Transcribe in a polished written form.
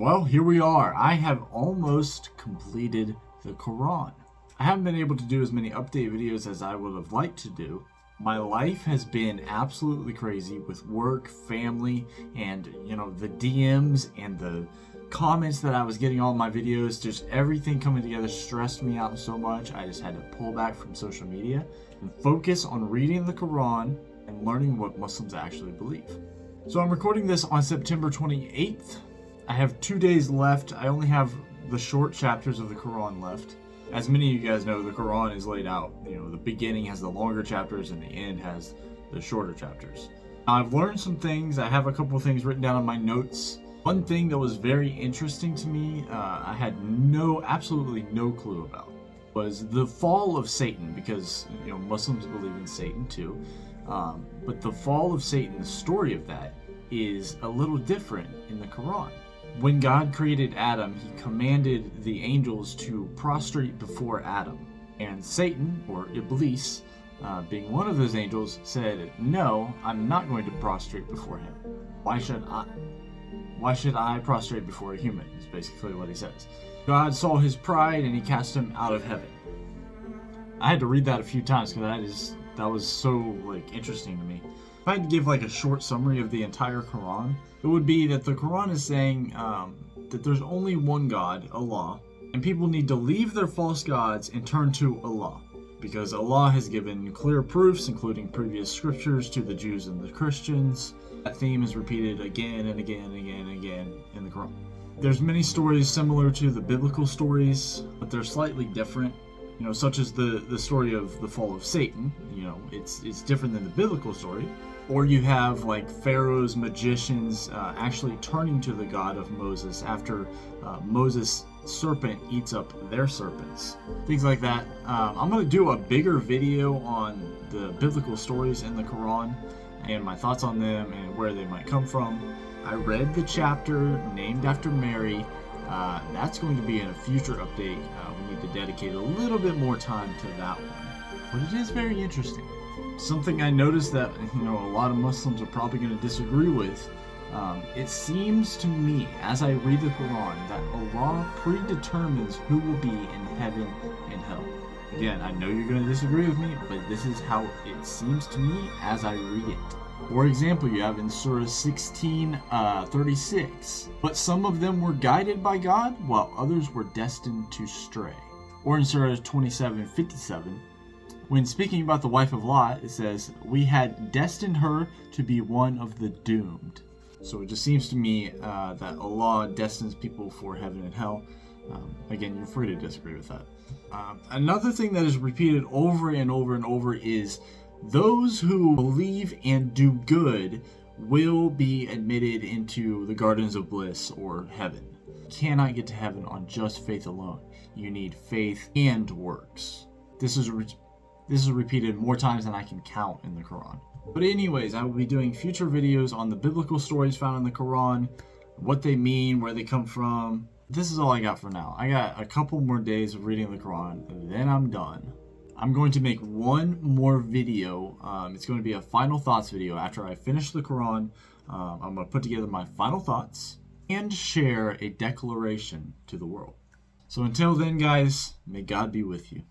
Well, here we are. I have almost completed the Quran. I haven't been able to do as many update videos as I would have liked to do. My life has been absolutely crazy with work, family, and the DMs and the comments that I was getting on my videos. Just everything coming together stressed me out so much. I just had to pull back from social media and focus on reading the Quran and learning what Muslims actually believe. So I'm recording this on September 28th. I have 2 days left. I only have the short chapters of the Quran left. As many of you guys know, the Quran is laid out. The beginning has the longer chapters and the end has the shorter chapters. I've learned some things. I have a couple of things written down on my notes. One thing that was very interesting to me, I had absolutely no clue about, was the fall of Satan, because Muslims believe in Satan too. But the fall of Satan, the story of that, is a little different in the Quran. When God created Adam, he commanded the angels to prostrate before Adam. And Satan, or Iblis, being one of those angels, said, "No, I'm not going to prostrate before him. Why should I prostrate before a human?" is basically what he says. God saw his pride and he cast him out of heaven. I had to read that a few times because that was so interesting to me. If I had to give a short summary of the entire Quran, it would be that the Quran is saying that there's only one God, Allah, and people need to leave their false gods and turn to Allah, because Allah has given clear proofs, including previous scriptures, to the Jews and the Christians. That theme is repeated again and again and again and again in the Quran. There's many stories similar to the biblical stories, but they're slightly different. Such as the story of the fall of Satan. It's different than the biblical story. Or you have Pharaoh's magicians actually turning to the God of Moses after Moses' serpent eats up their serpents. Things like that. I'm going to do a bigger video on the biblical stories in the Quran and my thoughts on them and where they might come from. I read the chapter named after Mary. That's going to be in a future update. We need to dedicate a little bit more time to that one. But it is very interesting. Something I noticed that a lot of Muslims are probably going to disagree with. It seems to me, as I read the Quran, that Allah predetermines who will be in heaven and hell. Again, I know you're going to disagree with me, but this is how it seems to me as I read it. For example, you have in Surah 16:36, but some of them were guided by God, while others were destined to stray. Or in Surah 27:57, when speaking about the wife of Lot, it says, "We had destined her to be one of the doomed." So it just seems to me that Allah destines people for heaven and hell. Again, you're free to disagree with that. Another thing that is repeated over and over and over is those who believe and do good will be admitted into the gardens of bliss or heaven. You cannot get to heaven on just faith alone. You need faith and works. This is repeated more times than I can count in the Quran. But anyways, I will be doing future videos on the biblical stories found in the Quran, what they mean, where they come from. This is all I got for now. I got a couple more days of reading the Quran, then I'm done. I'm going to make one more video. It's going to be a final thoughts video after I finish the Quran. I'm going to put together my final thoughts and share a declaration to the world. So until then, guys, may God be with you.